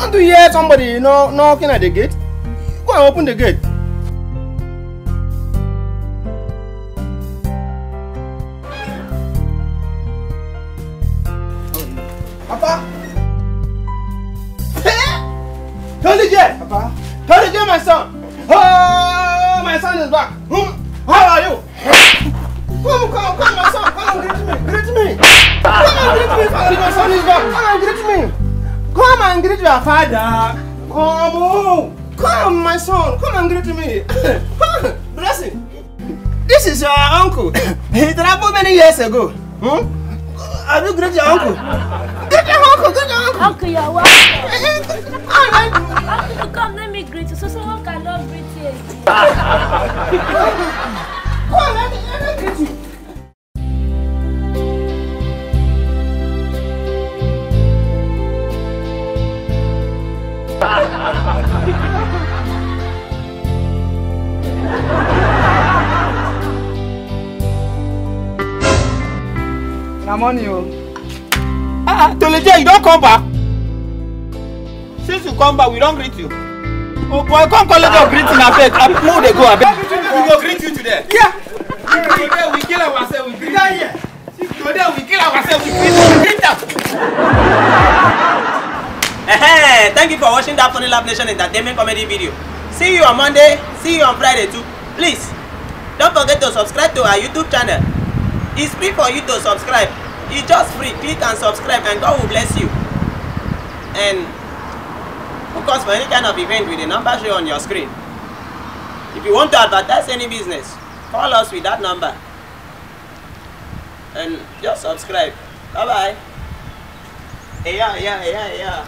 Don't you hear somebody knocking at the gate? Go and open the gate. Papa? Tony J! Papa? Tony J, my son! Oh, my son is back! How are you? Come, my son! Come and greet me! Come and greet me, father! My son is back! Come and greet me! Come and greet your father! Come, my son! Come and greet me! Blessing! This is your uncle! He traveled many years ago! Have you greet your uncle? Greet your uncle! Greet your uncle! Uncle, you're welcome! Uncle, come, let me greet you so someone cannot greet you again. Come on, let me greet you! I'm on you. Toleje, you don't come back. Since you come back, we don't greet you. Oh boy, come call your greeting a bit. I know they go a bit. We go greet you today. Yeah. Today we kill ourselves. We greet you. Today we kill ourselves. We greet them. Thank you for watching that Funny Love Nation entertainment comedy video. See you on Monday. See you on Friday too. Please don't forget to subscribe to our YouTube channel. It's free for you to subscribe. It's just free. Click and subscribe and God will bless you. And book us for any kind of event with the number shown on your screen. If you want to advertise any business, call us with that number. And just subscribe. Bye bye. Yeah.